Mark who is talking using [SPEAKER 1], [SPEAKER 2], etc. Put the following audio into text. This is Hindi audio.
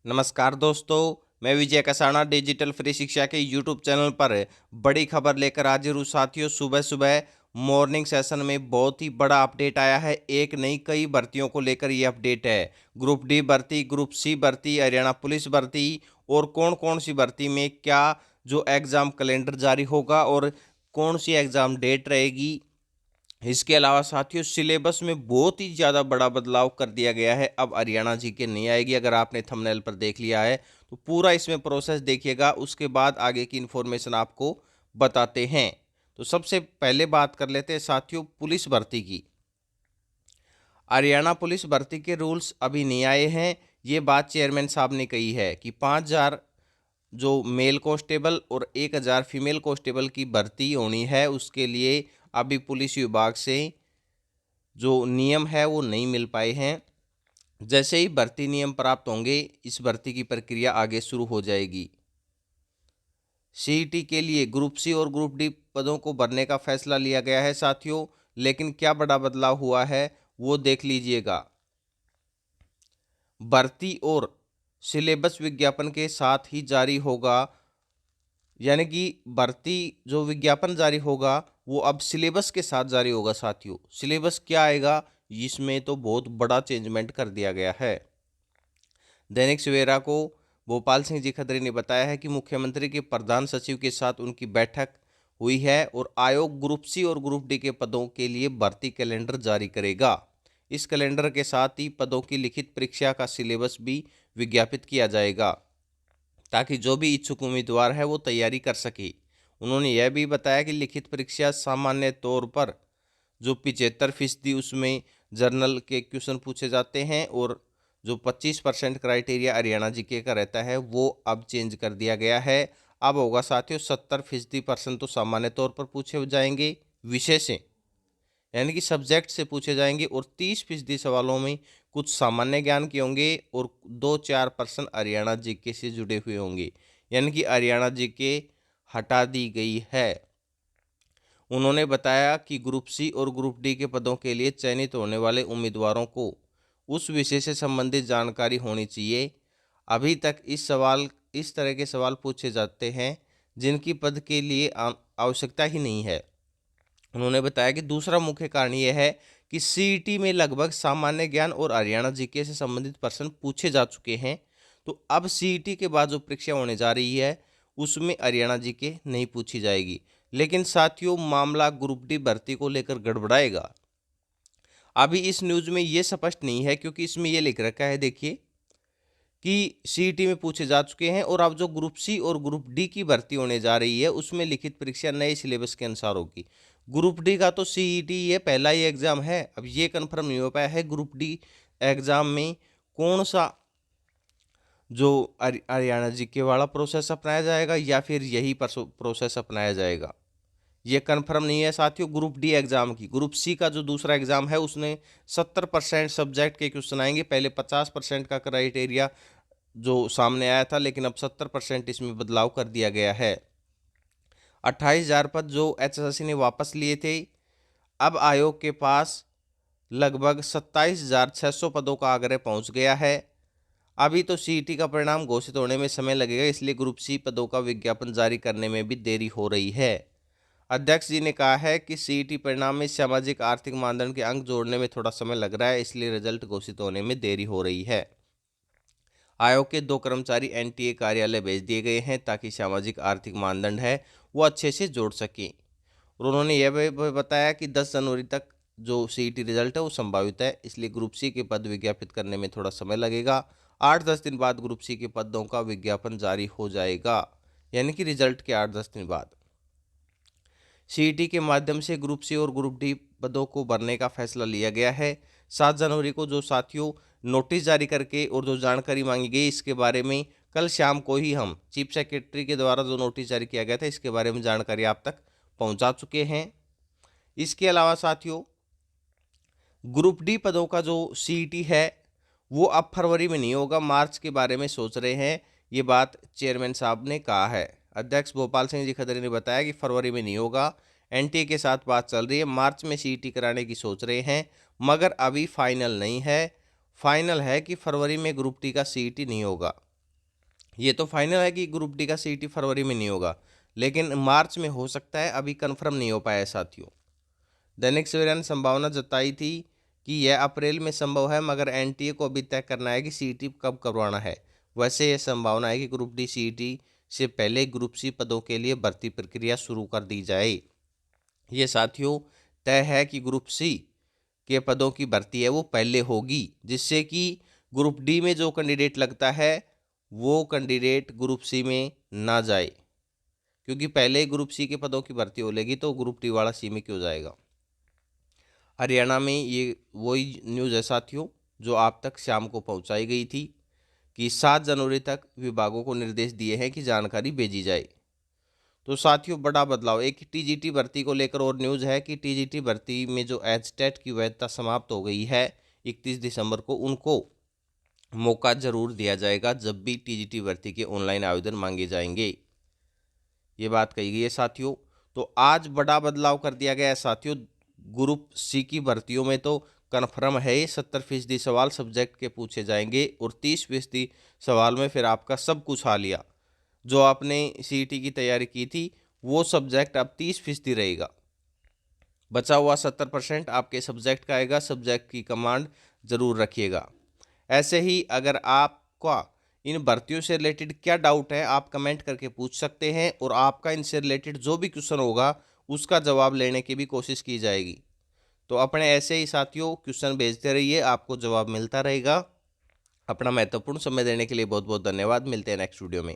[SPEAKER 1] नमस्कार दोस्तों, मैं विजय कसाना डिजिटल फ्री शिक्षा के यूट्यूब चैनल पर बड़ी खबर लेकर हाजिर हूँ। साथियों, सुबह सुबह मॉर्निंग सेशन में बहुत ही बड़ा अपडेट आया है। एक नहीं कई भर्तियों को लेकर ये अपडेट है। ग्रुप डी भर्ती, ग्रुप सी भर्ती, हरियाणा पुलिस भर्ती और कौन कौन सी भर्ती में क्या जो एग्ज़ाम कैलेंडर जारी होगा और कौन सी एग्ज़ाम डेट रहेगी। इसके अलावा साथियों, सिलेबस में बहुत ही ज़्यादा बड़ा बदलाव कर दिया गया है। अब हरियाणा जीके नहीं आएगी। अगर आपने थंबनेल पर देख लिया है तो पूरा इसमें प्रोसेस देखिएगा, उसके बाद आगे की इन्फॉर्मेशन आपको बताते हैं। तो सबसे पहले बात कर लेते हैं साथियों पुलिस भर्ती की। हरियाणा पुलिस भर्ती के रूल्स अभी नहीं आए हैं। ये बात चेयरमैन साहब ने कही है कि 5,000 जो मेल कांस्टेबल और 1,000 फीमेल कांस्टेबल की भर्ती होनी है, उसके लिए अभी पुलिस विभाग से जो नियम है वो नहीं मिल पाए हैं। जैसे ही भर्ती नियम प्राप्त होंगे, इस भर्ती की प्रक्रिया आगे शुरू हो जाएगी। सीईटी के लिए ग्रुप सी और ग्रुप डी पदों को भरने का फैसला लिया गया है साथियों, लेकिन क्या बड़ा बदलाव हुआ है वो देख लीजिएगा। भर्ती और सिलेबस विज्ञापन के साथ ही जारी होगा, यानी कि भर्ती जो विज्ञापन जारी होगा वो अब सिलेबस के साथ जारी होगा। साथियों, सिलेबस क्या आएगा, इसमें तो बहुत बड़ा चेंजमेंट कर दिया गया है। दैनिक सवेरा को भोपाल सिंह जी खत्री ने बताया है कि मुख्यमंत्री के प्रधान सचिव के साथ उनकी बैठक हुई है और आयोग ग्रुप सी और ग्रुप डी के पदों के लिए भर्ती कैलेंडर जारी करेगा। इस कैलेंडर के साथ ही पदों की लिखित परीक्षा का सिलेबस भी विज्ञापित किया जाएगा, ताकि जो भी इच्छुक उम्मीदवार है वो तैयारी कर सके। उन्होंने यह भी बताया कि लिखित परीक्षा सामान्य तौर पर जो 75% उसमें जर्नल के क्वेश्चन पूछे जाते हैं और जो 25% क्राइटेरिया हरियाणा जीके का रहता है वो अब चेंज कर दिया गया है। अब होगा साथियों 70% तो सामान्य तौर पर पूछे जाएंगे विषय से, यानी कि सब्जेक्ट से पूछे जाएंगे, और 30% सवालों में कुछ सामान्य ज्ञान के होंगे और 2-4% हरियाणा जीके से जुड़े हुए होंगे, यानी कि हरियाणा जीके हटा दी गई है। उन्होंने बताया कि ग्रुप सी और ग्रुप डी के पदों के लिए चयनित होने वाले उम्मीदवारों को उस विषय से संबंधित जानकारी होनी चाहिए। अभी तक इस तरह के सवाल पूछे जाते हैं जिनकी पद के लिए आवश्यकता ही नहीं है। उन्होंने बताया कि दूसरा मुख्य कारण यह है कि सीईटी में लगभग सामान्य ज्ञान और हरियाणा जीके से संबंधित प्रश्न पूछे जा चुके हैं। तो अब सीईटी के बाद जो परीक्षा होने जा रही है उसमें हरियाणा जीके नहीं पूछी जाएगी। लेकिन साथियों, मामला ग्रुप डी भर्ती को लेकर गड़बड़ाएगा। अभी इस न्यूज़ में ये स्पष्ट नहीं है, क्योंकि इसमें ये लिख रखा है, देखिए, कि सीईटी में पूछे जा चुके हैं और अब जो ग्रुप सी और ग्रुप डी की भर्ती होने जा रही है उसमें लिखित परीक्षा नए सिलेबस के अनुसार होगी। ग्रुप डी का तो सीईटी ये पहला ही एग्जाम है। अब ये कंफर्म नहीं हो पाया है ग्रुप डी एग्जाम में कौन सा जो हरियाणा जीके वाला प्रोसेस अपनाया जाएगा या फिर यही प्रोसेस अपनाया जाएगा, ये कंफर्म नहीं है साथियों। ग्रुप डी एग्जाम की, ग्रुप सी का जो दूसरा एग्जाम है उसने 70% सब्जेक्ट के क्वेश्चन आएंगे। पहले 50% का क्राइटेरिया जो सामने आया था, लेकिन अब 70% इसमें बदलाव कर दिया गया है। 28,000 पद जो एचएसएससी ने वापस लिए थे, अब आयोग के पास लगभग 27,600 पदों का आग्रह पहुंच गया है। अभी तो सीईटी का परिणाम घोषित होने में समय लगेगा, इसलिए ग्रुप सी पदों का विज्ञापन जारी करने में भी देरी हो रही है। अध्यक्ष जी ने कहा है कि सीईटी परिणाम में सामाजिक आर्थिक मानदंड के अंक जोड़ने में थोड़ा समय लग रहा है, इसलिए रिजल्ट घोषित होने में देरी हो रही है। आयोग के 2 कर्मचारी एनटीए कार्यालय भेज दिए गए हैं ताकि सामाजिक आर्थिक मानदंड है वो अच्छे से जोड़ सकें। और उन्होंने यह भी बताया कि 10 जनवरी तक जो सीईटी रिजल्ट है वो संभावित है, इसलिए ग्रुप सी के पद विज्ञापित करने में थोड़ा समय लगेगा। 8-10 दिन बाद ग्रुप सी के पदों का विज्ञापन जारी हो जाएगा, यानी कि रिजल्ट के 8-10 दिन बाद। सीईटी के माध्यम से ग्रुप सी और ग्रुप डी पदों को भरने का फैसला लिया गया है। 7 जनवरी को जो साथियों नोटिस जारी करके और जो जानकारी मांगी गई, इसके बारे में कल शाम को ही हम चीफ सेक्रेटरी के द्वारा जो नोटिस जारी किया गया था इसके बारे में जानकारी आप तक पहुंचा चुके हैं। इसके अलावा साथियों, ग्रुप डी पदों का जो सीईटी है वो अब फरवरी में नहीं होगा, मार्च के बारे में सोच रहे हैं। ये बात चेयरमैन साहब ने कहा है। अध्यक्ष भोपाल सिंह जी खत्री ने बताया कि फरवरी में नहीं होगा, एनटीए के साथ बात चल रही है, मार्च में सीईटी कराने की सोच रहे हैं, मगर अभी फाइनल नहीं है। फाइनल है कि फरवरी में ग्रुप डी का सीईटी नहीं होगा। ये तो फाइनल है कि ग्रुप डी का सीईटी फरवरी में नहीं होगा, लेकिन मार्च में हो सकता है, अभी कंफर्म नहीं हो पाया है साथियों। दैनिक सवेरा ने संभावना जताई थी कि यह अप्रैल में संभव है, मगर एनटीए को अभी तय करना है कि सीईटी कब करवाना है। वैसे यह संभावना है कि ग्रुप डी सीईटी से पहले ग्रुप सी पदों के लिए भर्ती प्रक्रिया शुरू कर दी जाए। ये साथियों तय है कि ग्रुप सी के पदों की भर्ती है वो पहले होगी, जिससे कि ग्रुप डी में जो कैंडिडेट लगता है वो कैंडिडेट ग्रुप सी में ना जाए, क्योंकि पहले ही ग्रुप सी के पदों की भर्ती हो लेगी तो ग्रुप डी वाला सी में क्यों जाएगा। हरियाणा में ये वही न्यूज़ है साथियों जो आप तक शाम को पहुंचाई गई थी कि 7 जनवरी तक विभागों को निर्देश दिए हैं कि जानकारी भेजी जाए। तो साथियों बड़ा बदलाव, एक टीजीटी भर्ती को लेकर और न्यूज़ है कि टीजीटी भर्ती में जो एचटेट की वैधता समाप्त हो गई है 31 दिसंबर को, उनको मौका जरूर दिया जाएगा जब भी टीजीटी भर्ती के ऑनलाइन आवेदन मांगे जाएंगे। ये बात कही गई है साथियों। तो आज बड़ा बदलाव कर दिया गया है साथियों। ग्रुप सी की भर्तियों में तो कन्फर्म है, 70% सवाल सब्जेक्ट के पूछे जाएंगे और 30% सवाल में फिर आपका सब कुछ आ लिया। जो आपने सीईटी की तैयारी की थी वो सब्जेक्ट अब 30% रहेगा, बचा हुआ 70% आपके सब्जेक्ट का आएगा। सब्जेक्ट की कमांड जरूर रखिएगा। ऐसे ही अगर आपका इन भर्तियों से रिलेटेड क्या डाउट है आप कमेंट करके पूछ सकते हैं, और आपका इनसे रिलेटेड जो भी क्वेश्चन होगा उसका जवाब लेने की भी कोशिश की जाएगी। तो अपने ऐसे ही साथियों क्वेश्चन भेजते रहिए, आपको जवाब मिलता रहेगा। अपना महत्वपूर्ण समय देने के लिए बहुत बहुत धन्यवाद। मिलते हैं नेक्स्ट वीडियो में।